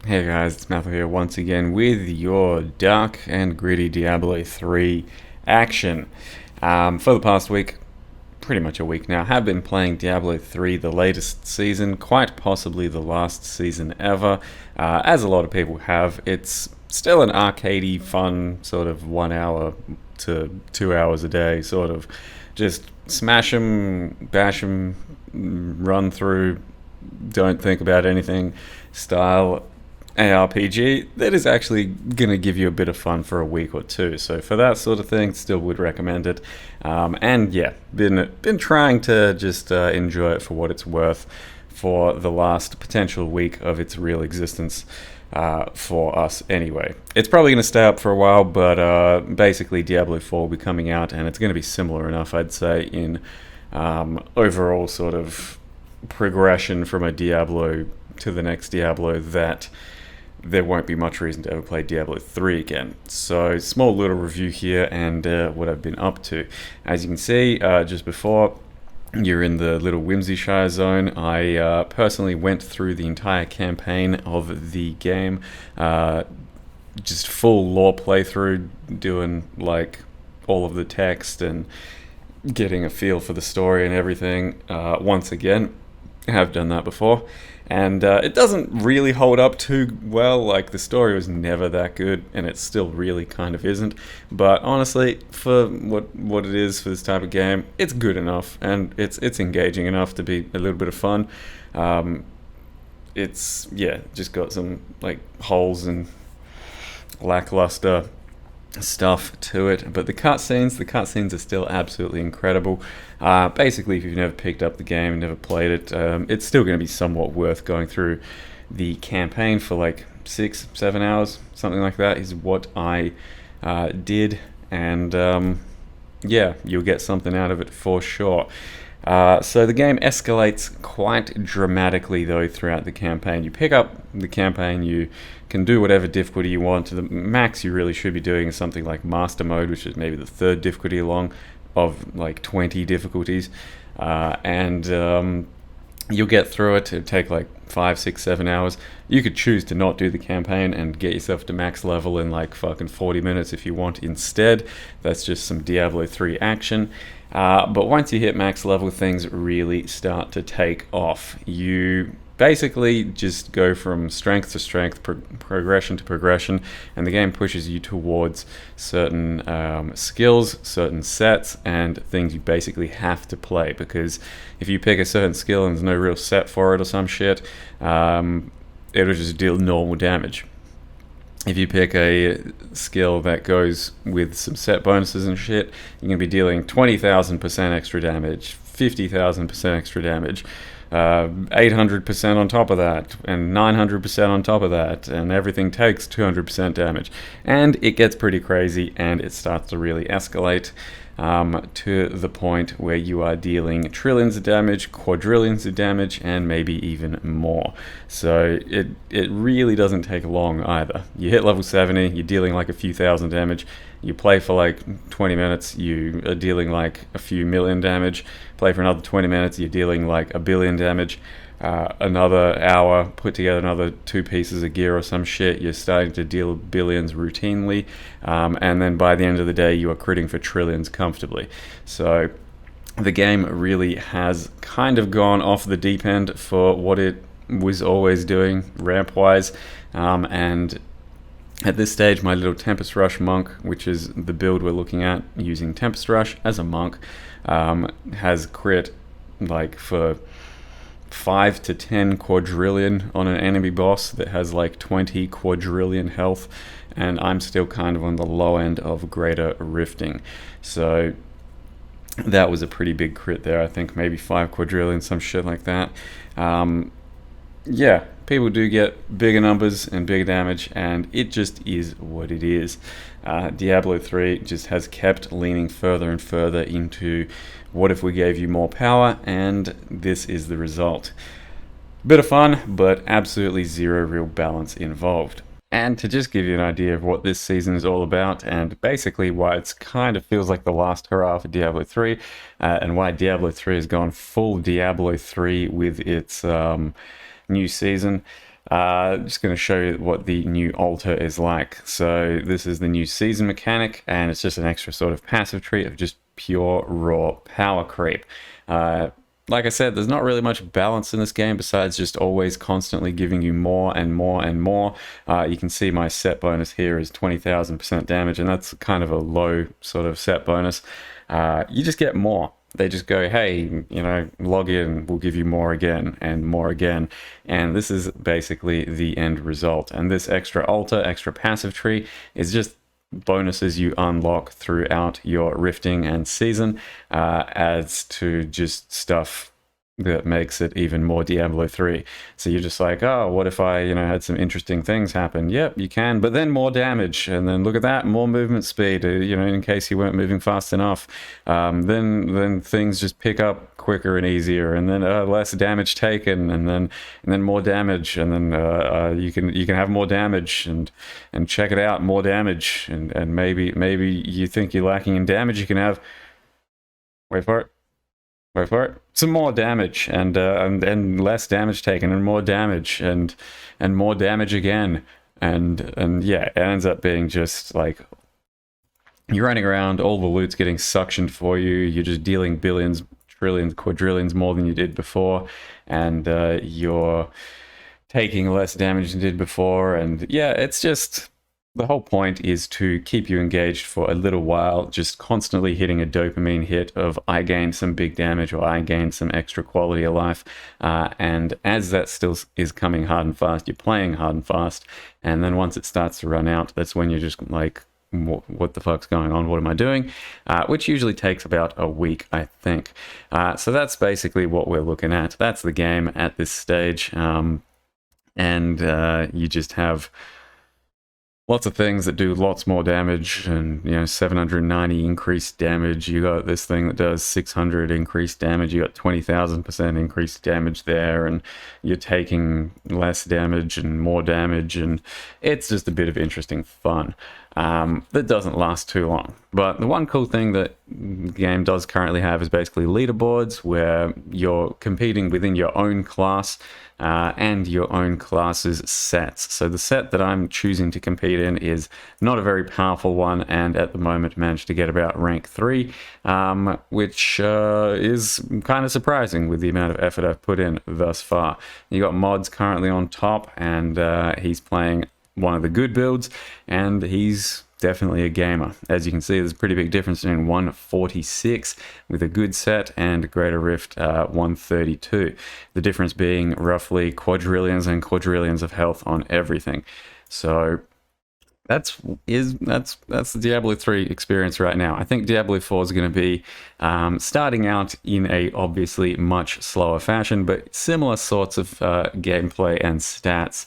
Hey guys, it's Matthew here once again with your dark and gritty Diablo 3 action. For the past week, pretty much a week now, have been playing Diablo 3, the latest season, quite possibly the last season ever. As a lot of people have, it's still an arcadey, fun sort of 1 hour to 2 hours a day, sort of just smash 'em, bash 'em, run through, don't think about anything style ARPG that is actually going to give you a bit of fun for a week or two. So for that sort of thing, still would recommend it. And yeah, been trying to just enjoy it for what it's worth for the last potential week of its real existence. For us anyway. It's probably going to stay up for a while, but basically Diablo 4 will be coming out, and it's going to be similar enough, I'd say, in overall sort of progression from a Diablo to the next Diablo that there won't be much reason to ever play Diablo 3 again. So, small little review here and what I've been up to. As you can see, just before, you're in the little Whimsyshire zone. I personally went through the entire campaign of the game, just full lore playthrough, doing like all of the text and getting a feel for the story and everything. Once again, I have done that before, and it doesn't really hold up too well. Like, the story was never that good, and it still really kind of isn't. But honestly, for what it is for this type of game, it's good enough, and it's engaging enough to be a little bit of fun. Um, it's just got some like holes and lackluster stuff to it, but the cutscenes are still absolutely incredible. Basically, if you've never picked up the game and never played it, it's still going to be somewhat worth going through the campaign for like 6-7 hours, something like that is what I did, and yeah, you'll get something out of it for sure. So the game escalates quite dramatically though throughout the campaign. You pick up the campaign, you can do whatever difficulty you want. To the max you really should be doing is something like Master Mode, which is maybe the third difficulty along of like 20 difficulties. And you'll get through it. It'll take like 5, 6, 7 hours. You could choose to not do the campaign and get yourself to max level in like fucking 40 minutes if you want instead. That's just some Diablo 3 action. But once you hit max level, things really start to take off. You basically just go from strength to strength, progression to progression, and the game pushes you towards certain skills, certain sets, and things you basically have to play. Because if you pick a certain skill and there's no real set for it or some shit, it'll just deal normal damage. If you pick a skill that goes with some set bonuses and shit, you're going to be dealing 20,000% extra damage, 50,000% extra damage, 800% on top of that, and 900% on top of that, and everything takes 200% damage. And it gets pretty crazy, and it starts to really escalate to the point where you are dealing trillions of damage, quadrillions of damage, and maybe even more. So it really doesn't take long either. You hit level 70, you're dealing like a few thousand damage. You play for like 20 minutes, you are dealing like a few million damage. Play for another 20 minutes, you're dealing like a billion damage. Another hour, put together another two pieces of gear or some shit, you're starting to deal billions routinely, and then by the end of the day you are critting for trillions comfortably. So the game really has kind of gone off the deep end for what it was always doing ramp wise, and at this stage my little Tempest Rush monk, which is the build we're looking at using Tempest Rush as a monk, has crit like for 5 to 10 quadrillion on an enemy boss that has like 20 quadrillion health, and I'm still kind of on the low end of greater rifting. So that was a pretty big crit there. I think maybe 5 quadrillion, some shit like that. Yeah, people do get bigger numbers and bigger damage, and it just is what it is. Diablo 3 just has kept leaning further and further into what if we gave you more power, and this is the result. Bit of fun, but absolutely zero real balance involved. And to just give you an idea of what this season is all about, and basically why it's kind of feels like the last hurrah for Diablo 3, and why Diablo 3 has gone full Diablo 3 with its new season. Just going to show you what the new altar is like. So this is the new season mechanic, and it's just an extra sort of passive tree of just pure raw power creep. Like I said, there's not really much balance in this game besides just always constantly giving you more and more and more. You can see my set bonus here is 20,000% damage, and that's kind of a low sort of set bonus. You just get more. They just go, hey, you know, log in, we'll give you more again and more again. And this is basically the end result. And this extra altar, extra passive tree is just bonuses you unlock throughout your rifting and season, adds to just stuff that makes it even more Diablo 3. So you're just like, oh, what if I, you know, had some interesting things happen? Yep, you can, but then more damage, and then look at that, more movement speed, you know, in case you weren't moving fast enough. Then things just pick up quicker and easier, and then less damage taken, and then more damage, and then you can have more damage, and check it out, more damage, and maybe you think you're lacking in damage, you can have, wait for it, some more damage, and less damage taken, and more damage, and more damage again, and yeah, it ends up being just like you're running around, all the loot's getting suctioned for you, you're just dealing billions, trillions, quadrillions more than you did before, and you're taking less damage than you did before, and yeah, it's just, the whole point is to keep you engaged for a little while, just constantly hitting a dopamine hit of I gained some big damage or I gained some extra quality of life. And as that still is coming hard and fast, you're playing hard and fast. And then once it starts to run out, that's when you're just like, what the fuck's going on? What am I doing? Which usually takes about a week, I think. So that's basically what we're looking at. That's the game at this stage. And you just have lots of things that do lots more damage, and, you know, 790 increased damage. You got this thing that does 600 increased damage. You got 20,000% increased damage there, and you're taking less damage and more damage, and it's just a bit of interesting fun. That doesn't last too long. But the one cool thing that the game does currently have is basically leaderboards, where you're competing within your own class and your own class's sets. So the set that I'm choosing to compete in is not a very powerful one, and at the moment managed to get about rank 3, which is kind of surprising with the amount of effort I've put in thus far. You got Mods currently on top, and he's playing one of the good builds, and he's definitely a gamer. As you can see, there's a pretty big difference between 146 with a good set and Greater Rift 132. The difference being roughly quadrillions and quadrillions of health on everything. So that's the Diablo 3 experience right now. I think Diablo 4 is going to be starting out in a obviously much slower fashion, but similar sorts of gameplay and stats,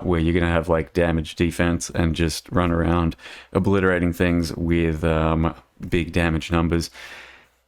where you're going to have like damage, defense, and just run around obliterating things with big damage numbers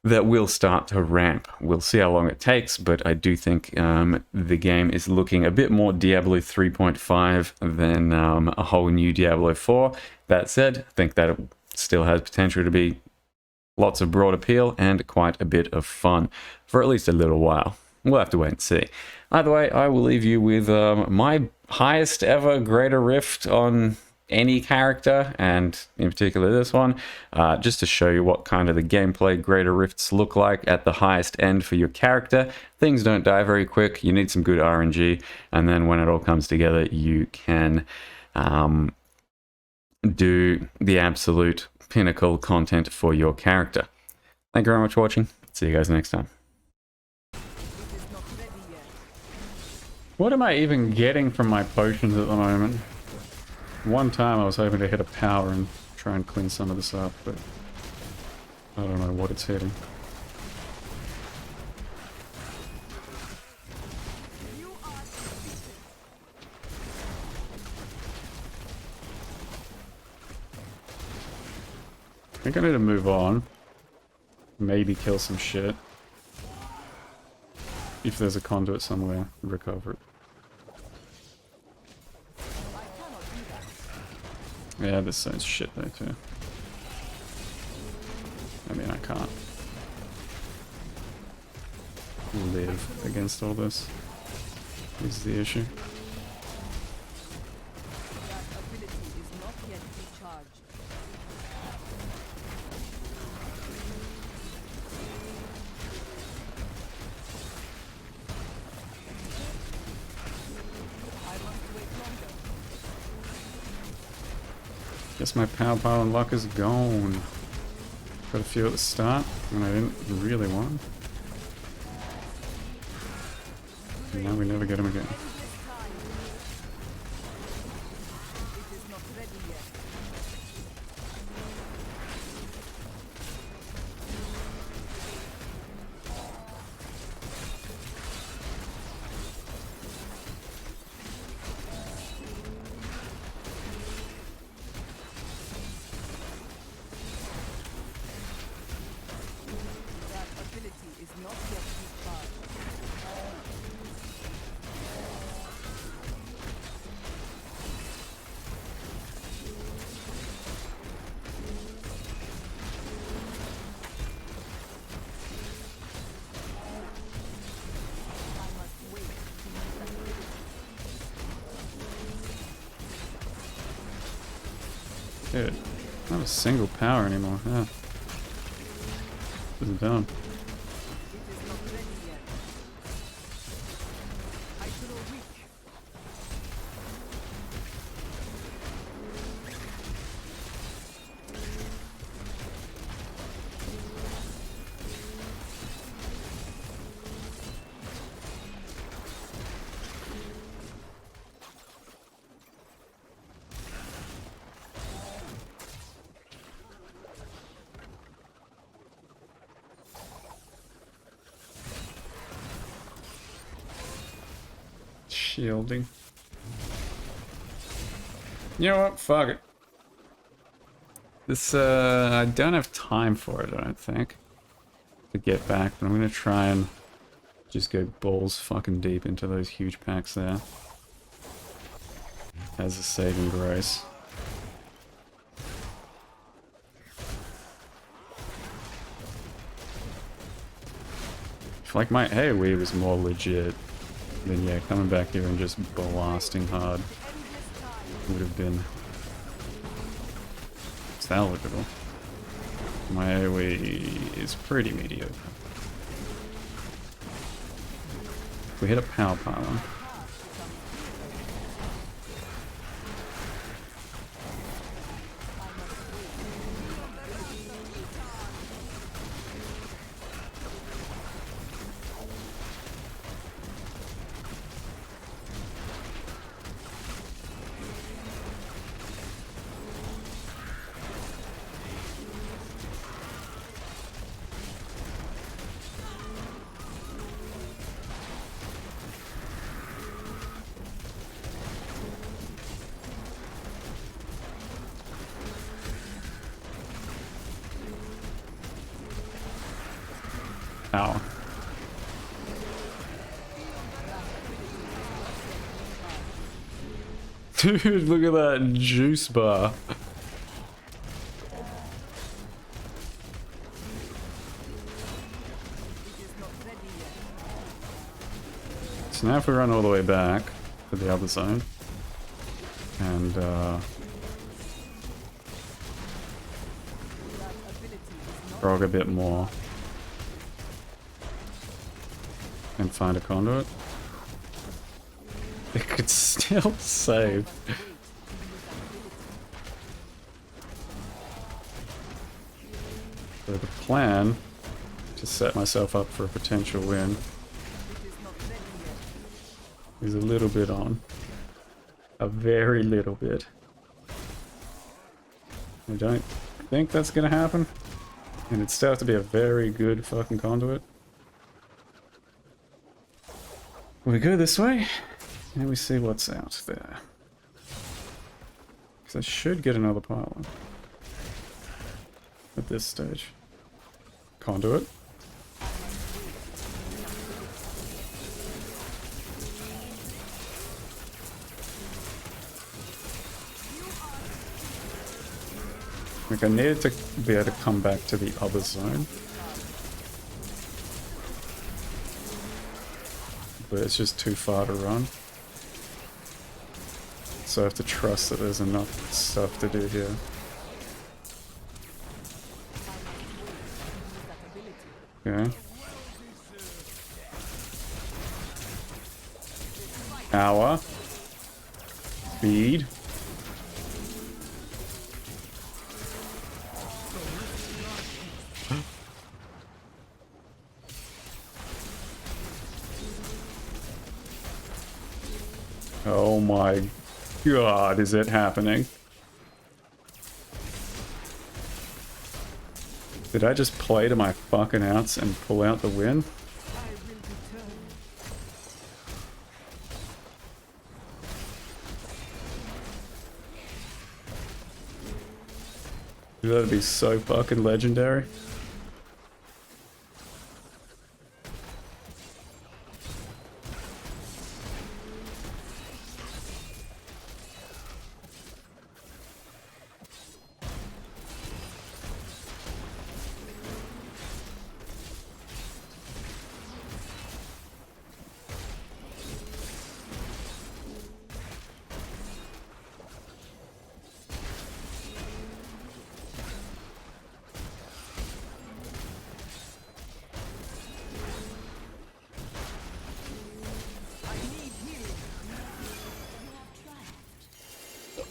that will start to ramp. We'll see how long it takes, but I do think the game is looking a bit more Diablo 3.5 than a whole new Diablo 4. That said, I think that it still has potential to be lots of broad appeal and quite a bit of fun for at least a little while. We'll have to wait and see. Either way, I will leave you with my highest ever Greater Rift on any character, and in particular this one, just to show you what kind of the gameplay Greater Rifts look like at the highest end for your character. Things don't die very quick, you need some good RNG, and then when it all comes together, you can do the absolute pinnacle content for your character. Thank you very much for watching. See you guys next time. What am I even getting from my potions at the moment? One time I was hoping to hit a power and try and clean some of this up, but I don't know what it's hitting. I think I need to move on. Maybe kill some shit. If there's a conduit somewhere, recover it. Yeah, this sounds shit though too. I mean, I can't live against all this, is the issue. Guess my power pile and luck is gone. Got a few at the start when I didn't really want. And now we never get them again. Dude, not a single power anymore. Yeah. This is dumb. Shielding. You know what? Fuck it. This, I don't have time for it, I don't think, to get back, but I'm gonna try and just go balls fucking deep into those huge packs there. As a saving grace. If like my AoE was more legit, then yeah, coming back here and just blasting hard would have been salvageable. My AoE is pretty mediocre. We hit a power pylon. Ow. Dude, look at that juice bar. So now if we run all the way back to the other zone and grog a bit more and find a conduit, it could still save. So the plan to set myself up for a potential win is a little bit on. A very little bit. I don't think that's gonna happen. And it'd still have to be a very good fucking conduit. We go this way, and we see what's out there. Because I should get another pylon at this stage. Conduit. Like I needed to be able to come back to the other zone. But it's just too far to run. So I have to trust that there's enough stuff to do here. Okay. Power. Speed. my god, is it happening? Did I just play to my fucking outs and pull out the win? That'd be so fucking legendary.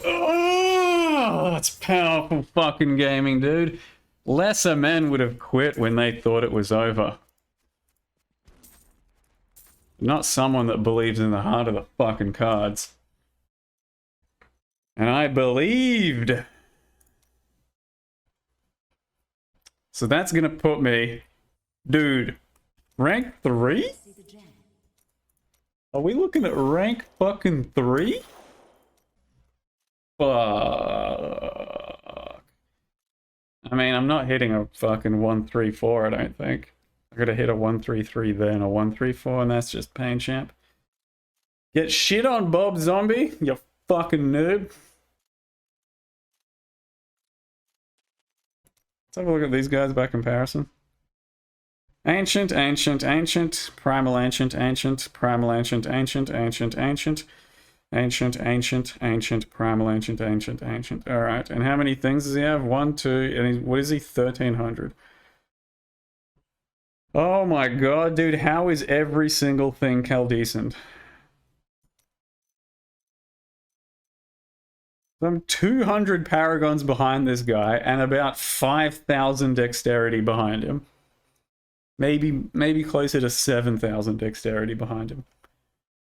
Oh, that's powerful fucking gaming, dude. Lesser men would have quit when they thought it was over. Not someone that believes in the heart of the fucking cards. And I believed. So that's gonna put me, dude, rank 3? Are we looking at rank fucking 3? Fuck. I mean, I'm not hitting a fucking 134, I don't think. I gotta hit a 133 then, a 134, and that's just pain champ. Get shit on, Bob Zombie, you fucking noob. Let's have a look at these guys by comparison. Ancient, ancient, ancient, primal ancient, ancient, primal ancient, ancient, ancient, ancient. Ancient, ancient, ancient, primal ancient, ancient, ancient. Alright, and how many things does he have? 1, 2, and what is he? 1300. Oh my god, dude, how is every single thing Caldecent? I'm 200 paragons behind this guy and about 5,000 dexterity behind him. Maybe closer to 7,000 dexterity behind him.